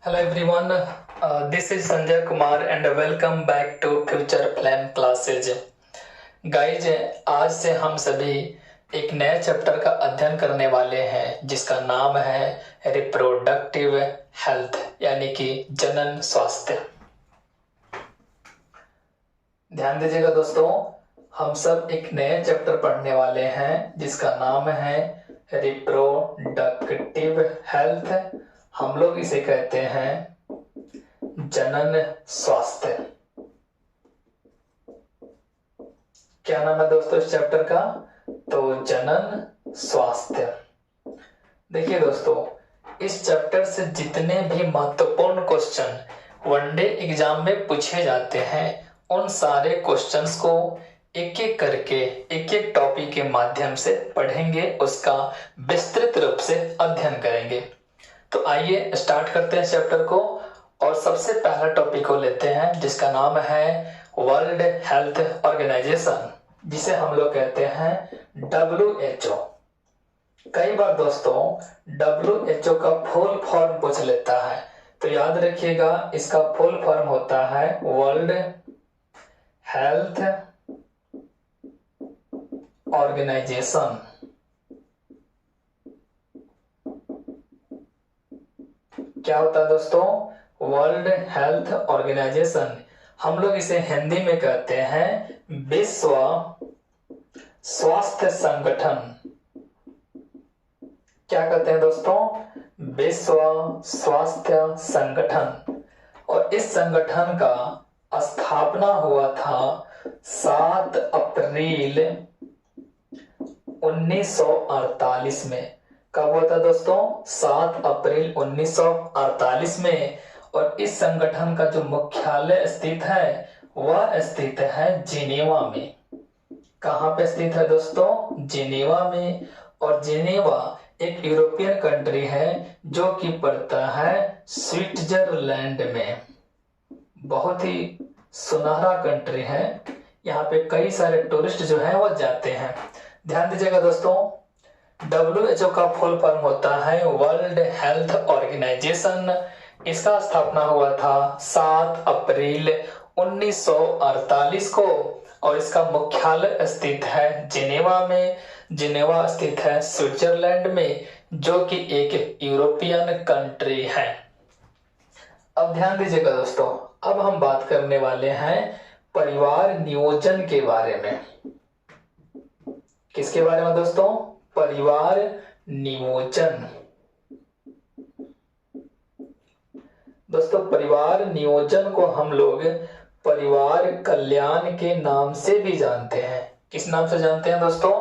Hello everyone, this is Sanjay Kumar and welcome back to Future Flame Classes. Guys, आज से हम सभी एक नए चैप्टर का अध्ययन करने वाले हैं जिसका नाम है रिप्रोडक्टिव हेल्थ यानी कि जनन स्वास्थ्य। ध्यान दीजिएगा दोस्तों, हम सब एक नए चैप्टर पढ़ने वाले हैं जिसका नाम है रिप्रोडक्टिव हेल्थ। हम लोग इसे कहते हैं जनन स्वास्थ्य। क्या नाम है दोस्तों इस चैप्टर का? तो जनन स्वास्थ्य। देखिए दोस्तों, इस चैप्टर से जितने भी महत्वपूर्ण क्वेश्चन वनडे एग्जाम में पूछे जाते हैं उन सारे क्वेश्चंस को एक एक करके एक एक टॉपिक के माध्यम से पढ़ेंगे, उसका विस्तृत रूप से अध्ययन करेंगे। तो आइए स्टार्ट करते हैं चैप्टर को और सबसे पहला टॉपिक को लेते हैं जिसका नाम है वर्ल्ड हेल्थ ऑर्गेनाइजेशन, जिसे हम लोग कहते हैं WHO। कई बार दोस्तों WHO का फुल फॉर्म पूछ लेता है, तो याद रखिएगा इसका फुल फॉर्म होता है वर्ल्ड हेल्थ ऑर्गेनाइजेशन। क्या होता है दोस्तों? World health organisation. हम लोग इसे हिंदी में कहते हैं विश्व स्वास्थ्य संगठन। क्या कहते हैं दोस्तों? विश्व स्वास्थ्य संगठन। और इस संगठन का स्थापना हुआ था 7 अप्रैल 1948 में। कब हुआ था दोस्तों? 7 अप्रैल 1948 में। और इस संगठन का जो मुख्यालय स्थित है वह स्थित है जिनेवा में। कहां पे स्थित है दोस्तों? जिनेवा में। और जिनेवा एक यूरोपियन कंट्री है जो कि पड़ता है स्विट्जरलैंड में। बहुत ही सुनहरा कंट्री है, यहाँ पे कई सारे टूरिस्ट जो है वह जाते हैं। ध्यान दीजिएगा दोस्तों, WHO का फुल फॉर्म होता है वर्ल्ड हेल्थ ऑर्गेनाइजेशन। इसका स्थापना हुआ था 7 अप्रैल 1948 को और इसका मुख्यालय स्थित है जिनेवा में। जिनेवा स्थित है स्विट्जरलैंड में, जो कि एक यूरोपियन कंट्री है। अब ध्यान दीजिएगा दोस्तों, अब हम बात करने वाले हैं परिवार नियोजन के बारे में। किसके बारे में दोस्तों? परिवार नियोजन। दोस्तों, परिवार नियोजन को हम लोग परिवार कल्याण के नाम से भी जानते हैं। किस नाम से जानते हैं दोस्तों?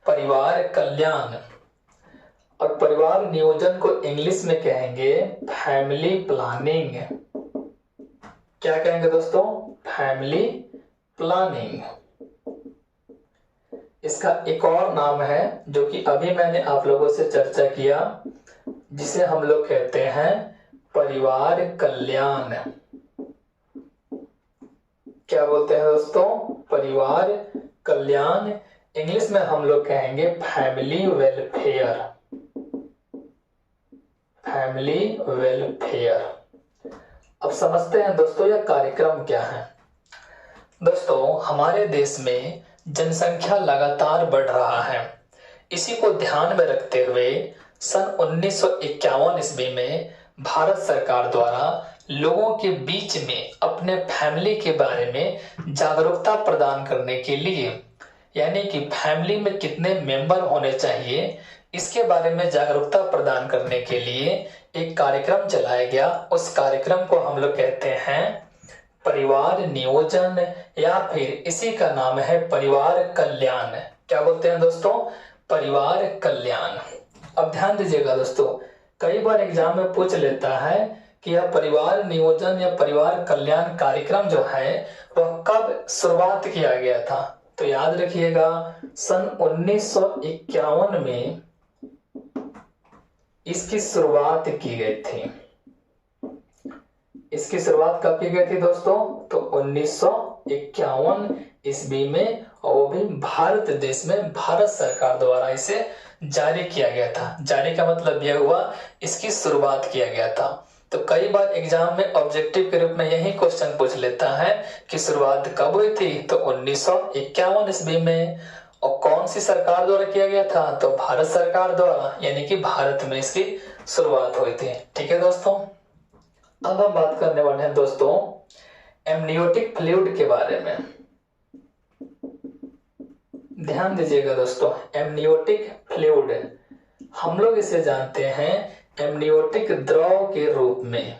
परिवार कल्याण। और परिवार नियोजन को इंग्लिश में कहेंगे फैमिली प्लानिंग। क्या कहेंगे दोस्तों? Family planning. इसका एक और नाम है जो कि अभी मैंने आप लोगों से चर्चा किया, जिसे हम लोग कहते हैं परिवार कल्याण। क्या बोलते हैं दोस्तों? परिवार कल्याण। इंग्लिश में हम लोग कहेंगे फैमिली वेलफेयर। Family welfare. अब समझते हैं दोस्तों यह कार्यक्रम क्या है। दोस्तों, हमारे देश में जनसंख्या लगातार बढ़ रहा है। इसी को ध्यान में रखते हुए सन 1951 ईस्वी में भारत सरकार द्वारा लोगों के बीच में अपने फैमिली के बारे में जागरूकता प्रदान करने के लिए, यानी कि फैमिली में कितने मेंबर होने चाहिए, इसके बारे में जागरूकता प्रदान करने के लिए एक कार्यक्रम चलाया गया। उस कार्यक्रम को हम लोग कहते हैं परिवार नियोजन, या फिर इसी का नाम है परिवार कल्याण। क्या बोलते हैं दोस्तों? परिवार कल्याण। अब ध्यान दीजिएगा दोस्तों, कई बार एग्जाम में पूछ लेता है कि यह परिवार नियोजन या परिवार कल्याण कार्यक्रम जो है वह कब शुरुआत किया गया था। तो याद रखिएगा सन 1951 में इसकी शुरुआत की गई थी। इसकी शुरुआत कब की गई थी दोस्तों? तो 1951 ईस्वी में, और वो भी भारत देश में भारत सरकार द्वारा इसे जारी किया गया था। जारी का मतलब यह हुआ इसकी शुरुआत किया गया था। तो कई बार एग्जाम में ऑब्जेक्टिव के रूप में यही क्वेश्चन पूछ लेता है कि शुरुआत कब हुई थी, तो 1951 ईस्वी में। और कौन सी सरकार द्वारा किया गया था, तो भारत सरकार द्वारा, यानी कि भारत में इसकी शुरुआत हुई थी। ठीक है दोस्तों, अब हम बात करने वाले हैं दोस्तों एमनियोटिक फ्लूइड के बारे में। ध्यान दीजिएगा दोस्तों, एमनियोटिक फ्लूइड हम लोग इसे जानते हैं एमनियोटिक द्रव के रूप में।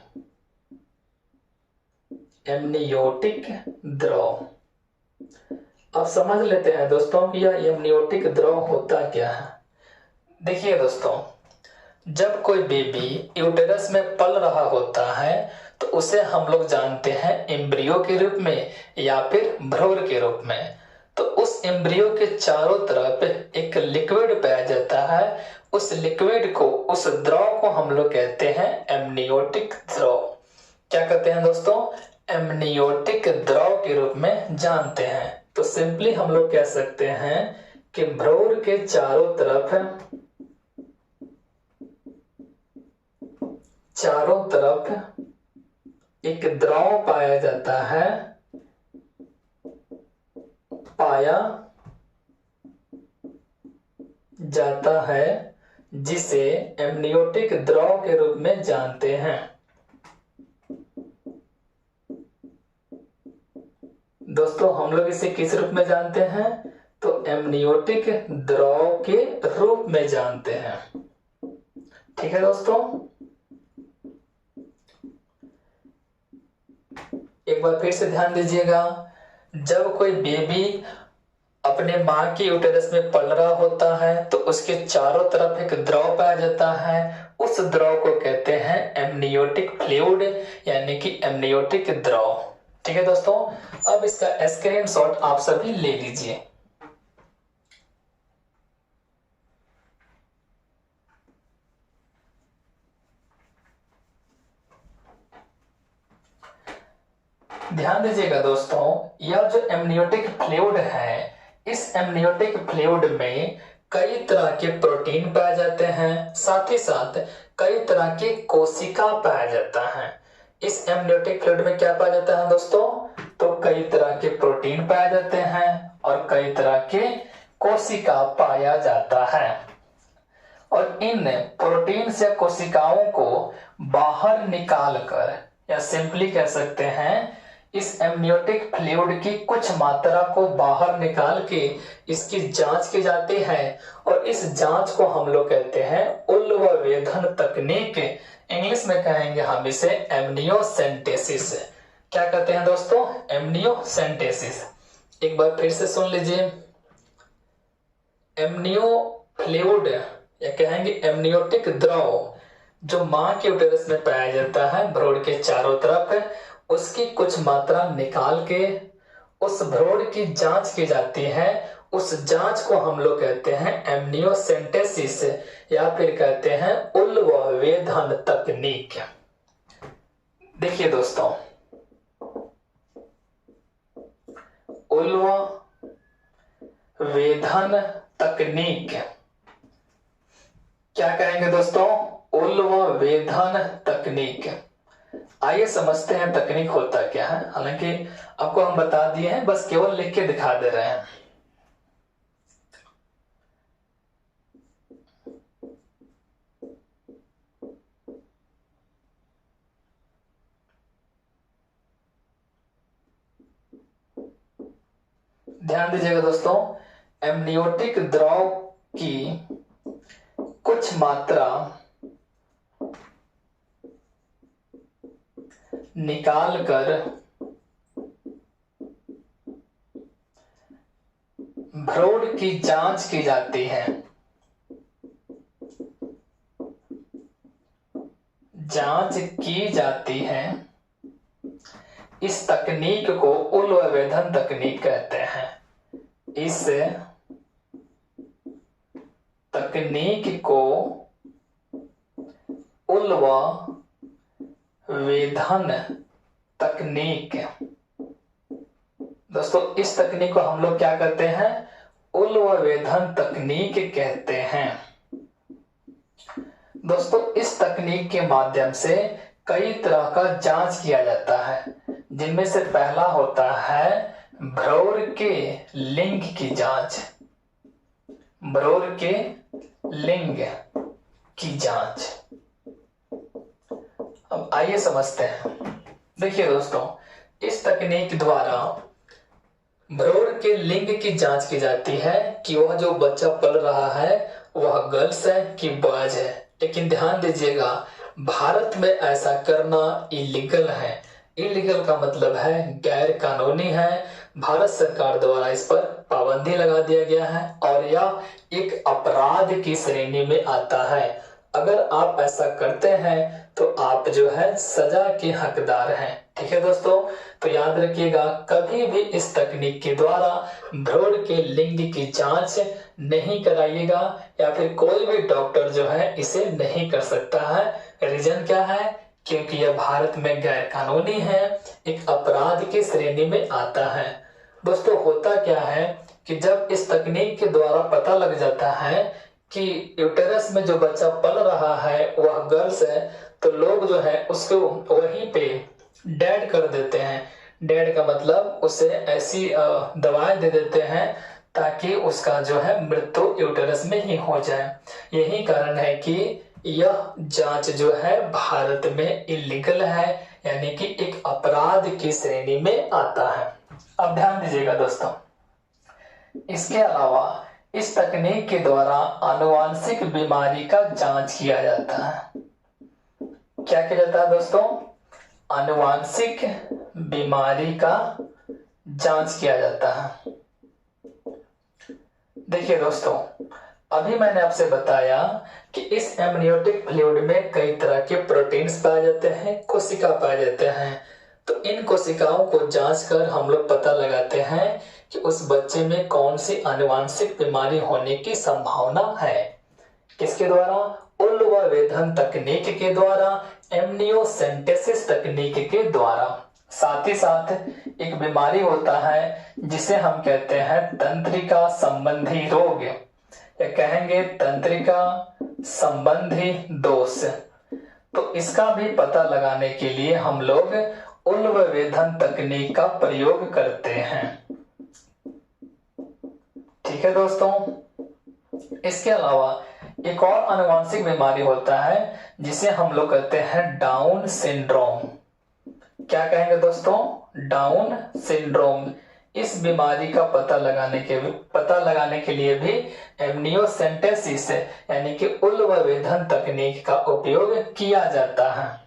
एमनियोटिक द्रव, अब समझ लेते हैं दोस्तों कि यह एमनियोटिक द्रव होता क्या है। देखिए दोस्तों, जब कोई बेबी यूटेरस में पल रहा होता है तो उसे हम लोग जानते हैं एम्ब्रियो के रूप में या फिर भ्रूण के रूप में। तो उस एम्ब्रियो के चारों तरफ एक लिक्विड पाया जाता है, उस लिक्विड को, उस द्रव को हम लोग कहते हैं एमनियोटिक द्रव। क्या कहते हैं दोस्तों, एमनियोटिक द्रव के रूप में जानते हैं। तो सिंपली हम लोग कह सकते हैं कि भ्रूण के चारों तरफ एक द्रव पाया जाता है जिसे एमनियोटिक द्रव के रूप में जानते हैं। दोस्तों हम लोग इसे किस रूप में जानते हैं, तो एमनियोटिक द्रव के रूप में जानते हैं। ठीक है दोस्तों, एक बार फिर से ध्यान दीजिएगा, जब कोई बेबी अपने मां के यूटेरस में पल रहा होता है तो उसके चारों तरफ एक द्रव पाया जाता है, उस द्रव को कहते हैं एमनियोटिक फ्लूइड, यानी कि एमनियोटिक द्रव। ठीक है दोस्तों, अब इसका स्क्रीनशॉट आप सभी ले लीजिए। ध्यान दीजिएगा दोस्तों, यह जो एमनियोटिक फ्लूइड है, इस एमनियोटिक फ्लूइड में कई तरह के प्रोटीन पाए जाते हैं, साथ ही साथ कई तरह के कोशिका पाया जाता है। इस एमनियोटिक फ्लूइड में क्या पाया जाता है दोस्तों, तो कई तरह के प्रोटीन पाए जाते हैं और कई तरह के कोशिका पाया जाता है। और इन प्रोटीन से कोशिकाओं को बाहर निकालकर, या सिंपली कह सकते हैं इस एमनियोटिक फ्लूइड की कुछ मात्रा को बाहर निकाल के इसकी जांच की जाती है, और इस जांच को हम लोग कहते हैं उल्ववेधन तकनीक। इंग्लिश में कहेंगे हम इसे एमनियोसेंटेसिस। क्या कहते हैं दोस्तों, एमनियोसेंटेसिस। एक बार फिर से सुन लीजिए, एमनियो फ्लूइड या कहेंगे एमनियोटिक द्रव जो मां के यूटेरस में पाया जाता है भ्रूण के चारों तरफ, उसकी कुछ मात्रा निकाल के उस भ्रूण की जांच की जाती है। उस जांच को हम लोग कहते हैं एमनियोसेंटेसिस या फिर कहते हैं उल्ववेधन तकनीक। देखिए दोस्तों, उल्ववेधन तकनीक क्या कहेंगे दोस्तों, उल्ववेधन तकनीक। आइए समझते हैं तकनीक होता क्या है। हालांकि आपको हम बता दिए हैं, बस केवल लिख के दिखा दे रहे हैं। ध्यान दीजिएगा दोस्तों, एमनियोटिक द्रव की कुछ मात्रा निकालकर भ्रूण की जांच की जाती है। जांच की जाती है, इस तकनीक को उल्ववेधन तकनीक कहते हैं। इस तकनीक को उल्ववेधन तकनीक, दोस्तों इस तकनीक को हम लोग क्या कहते हैं, उल्ववेधन तकनीक कहते हैं। दोस्तों इस तकनीक के माध्यम से कई तरह का जांच किया जाता है, जिनमें से पहला होता है भ्रूण के लिंग की जांच। भ्रूण के लिंग की जांच। अब आइए समझते हैं। देखिए दोस्तों, इस तकनीक द्वारा भ्रूण के लिंग की जांच की जाती है कि वह जो बच्चा पल रहा है वह गर्ल्स है कि बॉयज है। लेकिन ध्यान दीजिएगा, भारत में ऐसा करना इलीगल है। इलीगल का मतलब है गैर कानूनी है। भारत सरकार द्वारा इस पर पाबंदी लगा दिया गया है और यह एक अपराध की श्रेणी में आता है। अगर आप ऐसा करते हैं तो आप जो है सजा के हकदार हैं। ठीक है दोस्तों, तो याद रखिएगा, कभी भी इस तकनीक के द्वारा भ्रूण के लिंग की जांच नहीं कराइएगा, या फिर कोई भी डॉक्टर जो है इसे नहीं कर सकता है। रीजन क्या है? क्योंकि यह भारत में गैर कानूनी है, एक अपराध की श्रेणी में आता है। दोस्तों, होता क्या है कि जब इस तकनीक के द्वारा पता लग जाता है कि यूटेरस में जो बच्चा पल रहा है वह गर्ल्स है, तो लोग जो है उसको वहीं पे डेड कर देते हैं। डेड का मतलब उसे ऐसी दवाएं दे देते हैं ताकि उसका जो है मृत्यु यूटेरस में ही हो जाए। यही कारण है कि यह जांच जो है भारत में इलीगल है, यानी कि एक अपराध की श्रेणी में आता है। अब ध्यान दीजिएगा दोस्तों, इसके अलावा इस तकनीक के द्वारा आनुवांशिक बीमारी का जांच किया जाता है। क्या किया जाता है दोस्तों? आनुवांशिक बीमारी का जांच किया जाता है। देखिए दोस्तों, अभी मैंने आपसे बताया कि इस एमनियोटिक फ्लूइड में कई तरह के प्रोटीन्स पाए जाते हैं, कोशिका पाए जाते हैं। तो इन कोशिकाओं को जांच कर हम लोग पता लगाते हैं कि उस बच्चे में कौन सी आनुवांशिक बीमारी होने की संभावना है। किसके द्वारा? उल्ववेधन तकनीक के द्वारा, एमनियोसेंटेसिस तकनीक के द्वारा। साथ ही साथ एक बीमारी होता है जिसे हम कहते हैं तंत्रिका संबंधी रोग, या कहेंगे तंत्रिका संबंधी दोष। तो इसका भी पता लगाने के लिए हम लोग उल्ववेधन तकनीक का प्रयोग करते हैं। ठीक है दोस्तों, इसके अलावा एक और आनुवांशिक बीमारी होता है जिसे हम लोग कहते हैं डाउन सिंड्रोम। क्या कहेंगे दोस्तों? Down syndrome. इस बीमारी का पता लगाने के लिए भी एमनियोसेंटेसिस यानी कि उल्ववेधन तकनीक का उपयोग किया जाता है।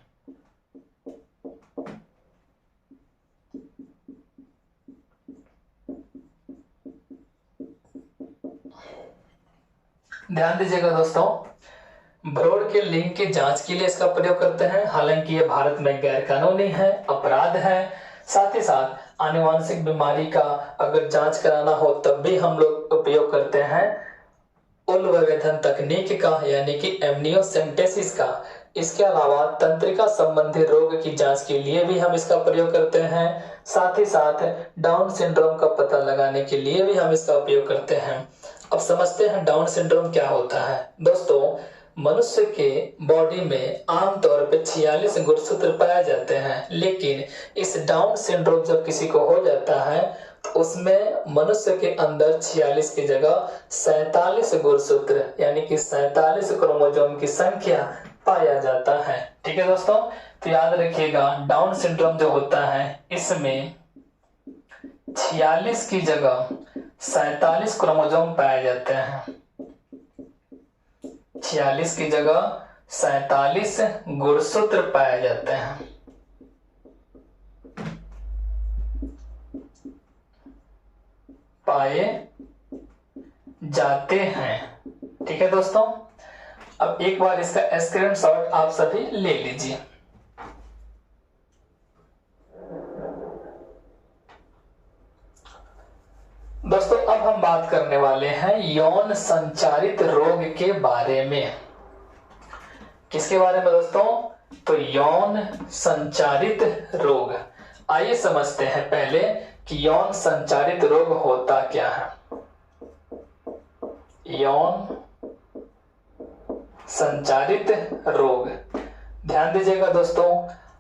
ध्यान दीजिएगा दोस्तों, भ्रूण के लिंग की जांच के लिए इसका प्रयोग करते हैं। हालांकि ये भारत में गैर कानूनी है, अपराध है। साथ ही साथ आनुवांशिक बीमारी का अगर जांच कराना हो तब भी हम लोग उपयोग करते हैं उल्ववेधन तकनीक का, यानी कि एमनियोसेंटेसिस का। इसके अलावा तंत्रिका संबंधी रोग की जांच के लिए भी हम इसका प्रयोग करते हैं। साथ ही साथ डाउन सिंड्रोम का पता लगाने के लिए भी हम इसका उपयोग करते हैं। अब समझते हैं डाउन सिंड्रोम क्या होता है। दोस्तों, मनुष्य के बॉडी में आमतौर पे 46 गुणसूत्र पाए जाते हैं, लेकिन इस डाउन सिंड्रोम जब किसी को हो जाता है तो उसमें मनुष्य के अंदर 46 की जगह 47 गुणसूत्र यानी कि 47 क्रोमोसोम की संख्या पाया जाता है। ठीक है दोस्तों, तो याद रखिएगा, डाउन सिंड्रोम जो होता है इसमें 46 की जगह 47 क्रोमोसोम पाए जाते हैं। 46 की जगह 47 गुणसूत्र पाए जाते हैं। पाए जाते हैं। ठीक है दोस्तों, अब एक बार इसका स्क्रीनशॉट आप सभी ले लीजिए। दोस्तों, अब हम बात करने वाले हैं यौन संचारित रोग के बारे में। किसके बारे में दोस्तों? तो यौन संचारित रोग। आइए समझते हैं पहले कि यौन संचारित रोग होता क्या है। यौन संचारित रोग, ध्यान दीजिएगा दोस्तों,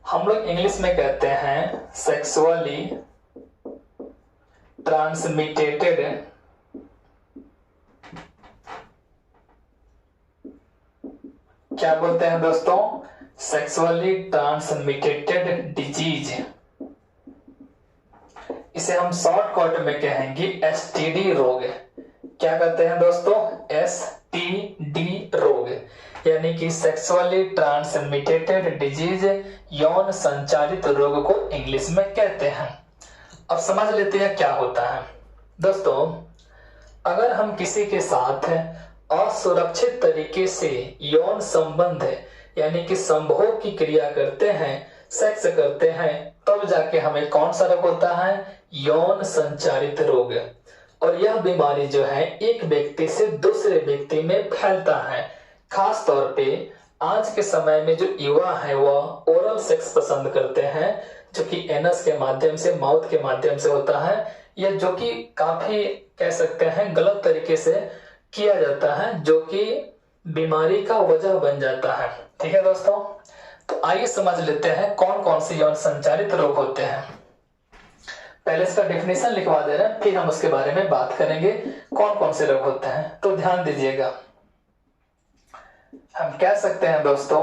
हम लोग इंग्लिश में कहते हैं सेक्सुअली ट्रांसमिटेड क्या बोलते हैं दोस्तों? Sexually transmitted disease. इसे हम शॉर्टकट में कहेंगे एसटीडी रोग। क्या कहते हैं दोस्तों? एसटीडी रोग, यानी कि सेक्सुअली ट्रांसमिटेड डिजीज, यौन संचारित रोग को इंग्लिश में कहते हैं। अब समझ लेते हैं क्या होता है। दोस्तों, अगर हम किसी के साथ असुरक्षित तरीके से यौन संबंध यानी कि संभोग की क्रिया करते हैं, सेक्स करते हैं, तब जाके हमें कौन सा रोग होता है? यौन संचारित रोग। और यह बीमारी जो है एक व्यक्ति से दूसरे व्यक्ति में फैलता है। खास तौर पे आज के समय में जो युवा है वह ओरल सेक्स पसंद करते हैं, जो कि एनस के माध्यम से, माउथ के माध्यम से होता है, या जो कि काफी कह सकते हैं गलत तरीके से किया जाता है, जो कि बीमारी का वजह बन जाता है। ठीक है दोस्तों, तो आइए समझ लेते हैं कौन कौन से यौन संचारित रोग होते हैं। पहले इसका डेफिनेशन लिखवा दे रहे हैं, फिर हम उसके बारे में बात करेंगे कौन कौन से रोग होते हैं। तो ध्यान दीजिएगा, हम कह सकते हैं दोस्तों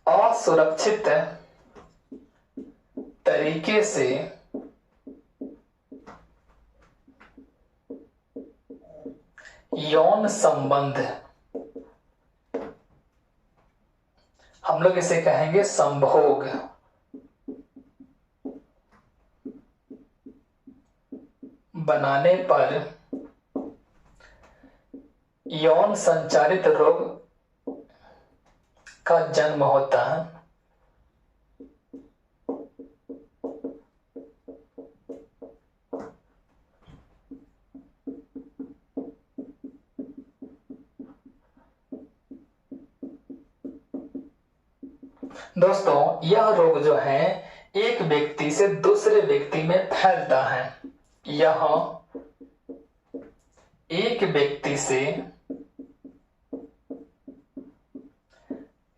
असुरक्षित तरीके से यौन संबंध, हम लोग इसे कहेंगे संभोग, बनाने पर यौन संचारित रोग का जन्म होता है। दोस्तों, यह रोग जो है एक व्यक्ति से दूसरे व्यक्ति में फैलता है। यह एक व्यक्ति से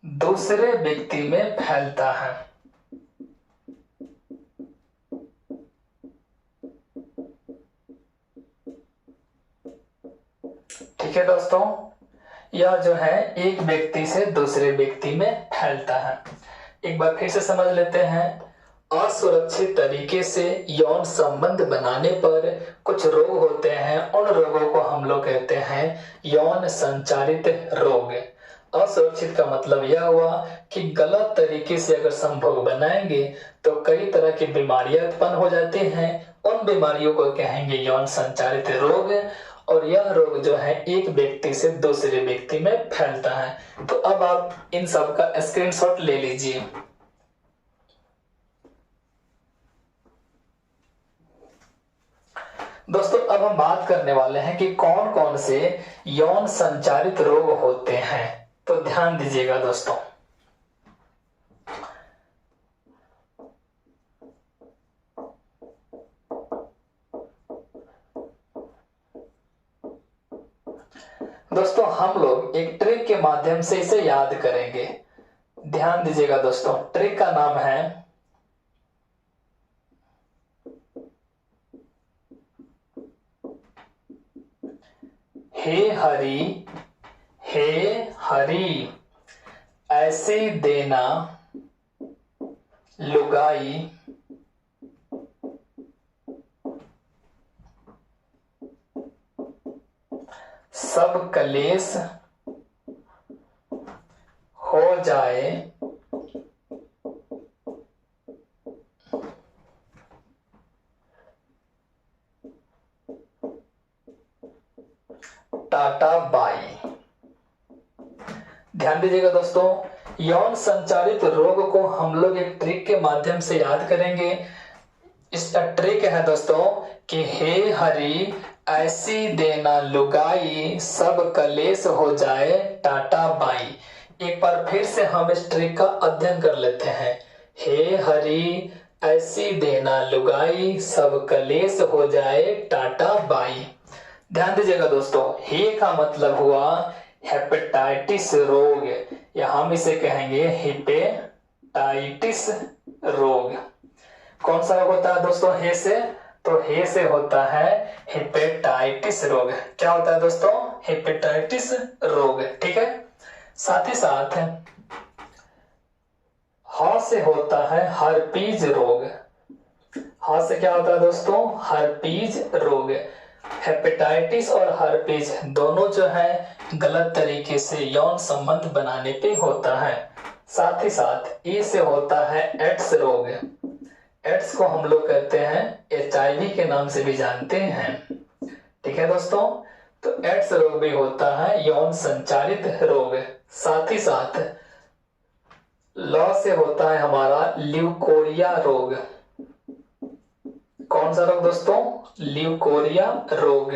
दूसरे व्यक्ति में फैलता है। ठीक है दोस्तों, यह जो है एक व्यक्ति से दूसरे व्यक्ति में फैलता है। एक बार फिर से समझ लेते हैं। असुरक्षित तरीके से यौन संबंध बनाने पर कुछ रोग होते हैं, उन रोगों को हम लोग कहते हैं यौन संचारित रोग। असुरक्षित का मतलब यह हुआ कि गलत तरीके से अगर संभोग बनाएंगे तो कई तरह की बीमारियां उत्पन्न हो जाती हैं। उन बीमारियों को कहेंगे यौन संचारित रोग, और यह रोग जो है एक व्यक्ति से दूसरे व्यक्ति में फैलता है। तो अब आप इन सब का स्क्रीनशॉट ले लीजिए। दोस्तों, अब हम बात करने वाले हैं कि कौन कौन से यौन संचारित रोग होते हैं। तो ध्यान दीजिएगा दोस्तों, हम लोग एक ट्रिक के माध्यम से इसे याद करेंगे। ध्यान दीजिएगा दोस्तों, ट्रिक का नाम है हे हरी ऐसे देना लुगाई सब कलेश हो जाए टाटा बाई। ध्यान दीजिएगा दोस्तों, यौन संचारित रोग को हम लोग एक ट्रिक के माध्यम से याद करेंगे। इसका ट्रिक है दोस्तों कि हे हरी ऐसी देना लुगाई सब कलेश हो जाए टाटा बाई। एक बार फिर से हम इस ट्रिक का अध्ययन कर लेते हैं। हे हरी ऐसी देना लुगाई सब कलेश हो जाए टाटा बाई। ध्यान दीजिएगा दोस्तों, हे का मतलब हुआ हेपेटाइटिस रोग, या हम इसे कहेंगे हेपेटाइटिस रोग। कौन सा रोग होता है दोस्तों हे से? तो हे से होता है हेपेटाइटिस रोग। क्या होता है दोस्तों? हेपेटाइटिस रोग। ठीक है। साथ ही साथ ह से होता है हर्पीज रोग। ह से क्या होता है दोस्तों? हर्पीज रोग। हेपेटाइटिस और हर्पीज दोनों जो है गलत तरीके से यौन संबंध बनाने पे होता है। साथ ही साथ ई से होता है एड्स रोग। एड्स को हम लोग कहते हैं HIV के नाम से भी जानते हैं। ठीक है दोस्तों, तो एड्स रोग भी होता है यौन संचारित रोग। साथ ही साथ ल से होता है हमारा ल्यूकोरिया रोग। कौन सा रोग दोस्तों? ल्यूकोरिया रोग।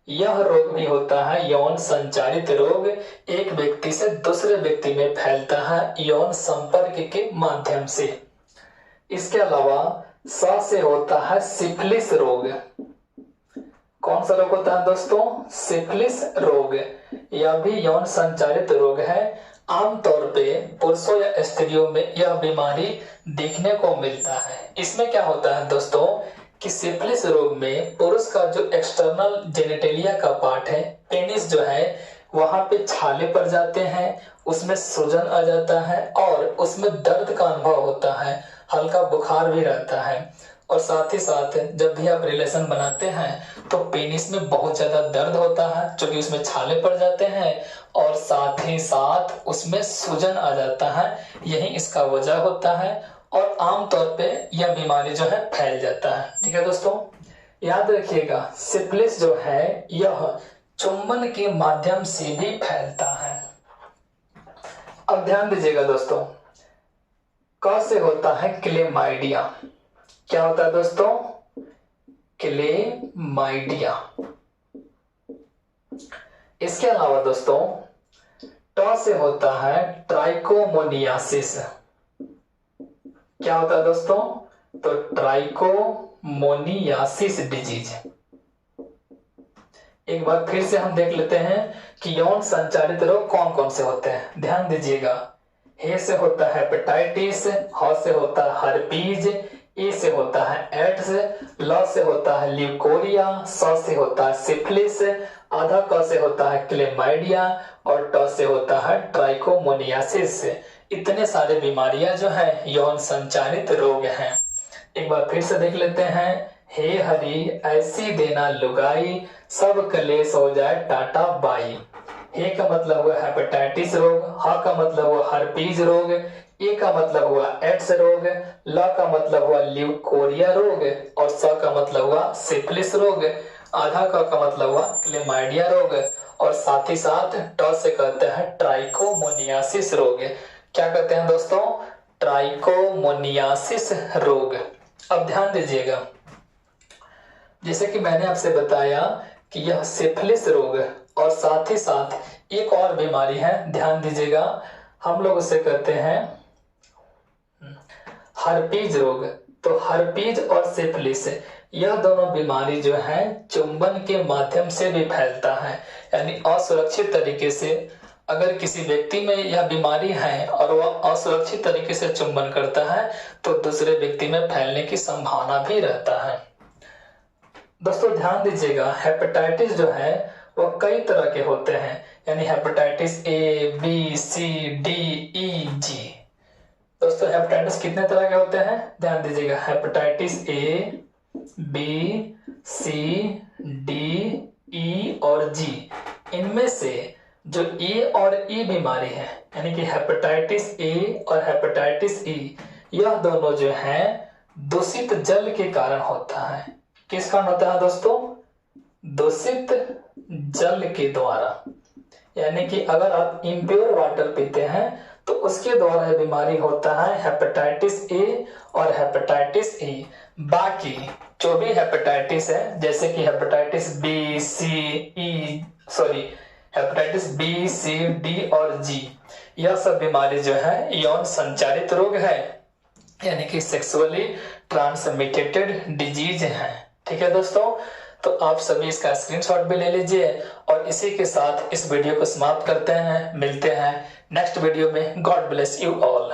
यह रोग भी होता है यौन संचारित रोग, एक व्यक्ति से दूसरे व्यक्ति में फैलता है यौन संपर्क के माध्यम से। इसके अलावा स से होता है सिफिलिस रोग। कौन सा रोग होता है दोस्तों? सिफिलिस रोग। यह भी यौन संचारित रोग है। आमतौर पे पुरुषों या स्त्रियों में यह बीमारी देखने को मिलता है। इसमें क्या होता है दोस्तों कि सिफिलिस रोग में पुरुष का जो एक्सटर्नल जेनिटेलिया का पार्ट है, पेनिस जो है, वहां पे छाले पड़ जाते हैं, उसमें सूजन आ जाता है और उसमें दर्द का अनुभव होता है, हल्का बुखार भी रहता है। और साथ ही साथ जब भी आप रिलेशन बनाते हैं तो पेनिस में बहुत ज्यादा दर्द होता है क्योंकि उसमें छाले पड़ जाते हैं और साथ ही साथ उसमें सूजन आ जाता है। यही इसका वजह होता है और आमतौर पे यह बीमारी जो है फैल जाता है। ठीक है दोस्तों, याद रखिएगा सिफिलिस जो है यह चुंबन के माध्यम से भी फैलता है। अब ध्यान दीजिएगा दोस्तों, क से होता है क्लेमाइडिया। क्या होता है दोस्तों? क्लेमाइडिया। इसके अलावा दोस्तों ट से होता है ट्राइकोमोनियासिस। क्या होता है दोस्तों? तो ट्राइकोमोनियासिस डिजीज। एक बार फिर से हम देख लेते हैं कि यौन संचारित रोग कौन कौन से होते हैं। ध्यान दीजिएगा, हे से होता है हेपेटाइटिस, ह से होता है हर्पीज, ए से होता है एड्स, ल से होता है ल्यूकोरिया, स से होता है सिफिलिस, आधा क से होता है क्लेमाइडिया और ट से होता है ट्राइकोमोनियासिस। इतने सारे बीमारियां जो है यौन संचारित रोग हैं। एक बार फिर से देख लेते हैं। हे हरी ऐसी देना लुगाई, सब कलेश हो जाए टाटा बाई। हे का मतलब हुआ हेपेटाइटिस रोग, ह का मतलब हुआ हर्पीज रोग, ए का मतलब हुआ एड्स रोग, ल का मतलब हुआ ल्यूकोरिया रोग और स का मतलब हुआ सिफिलिस रोग, आधा का मतलब हुआ क्लेमाइडिया रोग और साथ ही साथ ट से कहते हैं ट्राइकोमोनियासिस रोग। क्या कहते हैं दोस्तों? ट्राइकोमोनियासिस रोग। अब ध्यान दीजिएगा, जैसे कि मैंने आपसे बताया कि यह सिफिलिस रोग और साथ ही साथ एक और बीमारी है, ध्यान दीजिएगा, हम लोग उसे कहते हैं हर्पीज रोग। तो हर्पीज और सिफिलिस यह दोनों बीमारी जो है चुंबन के माध्यम से भी फैलता है, यानी असुरक्षित तरीके से अगर किसी व्यक्ति में यह बीमारी है और वह असुरक्षित तरीके से चुंबन करता है तो दूसरे व्यक्ति में फैलने की संभावना भी रहता है। दोस्तों ध्यान दीजिएगा, हेपेटाइटिस जो है वह कई तरह के होते हैं, यानी hepatitis A, B, C, D, E, G। दोस्तों हेपेटाइटिस कितने तरह के होते हैं? ध्यान दीजिएगा, hepatitis A, B, C, D, E और G। इनमें से जो A और E बीमारी है, यानी कि हेपेटाइटिस A और हेपेटाइटिस E, यह दोनों जो है दूषित जल के कारण होता है। किस कारण होता है दोस्तों? दूषित जल के द्वारा, यानी कि अगर आप इम्प्योर वाटर पीते हैं तो उसके द्वारा यह बीमारी होता है हेपेटाइटिस A और हेपेटाइटिस E। बाकी जो भी हेपेटाइटिस है, जैसे कि hepatitis hepatitis B, C, D और G, यह सब बीमारी जो है यौन संचारित रोग है, यानी कि सेक्सुअली ट्रांसमिटेड डिजीज है। ठीक है दोस्तों, तो आप सभी इसका स्क्रीनशॉट भी ले लीजिए और इसी के साथ इस वीडियो को समाप्त करते हैं। मिलते हैं नेक्स्ट वीडियो में। God bless you all.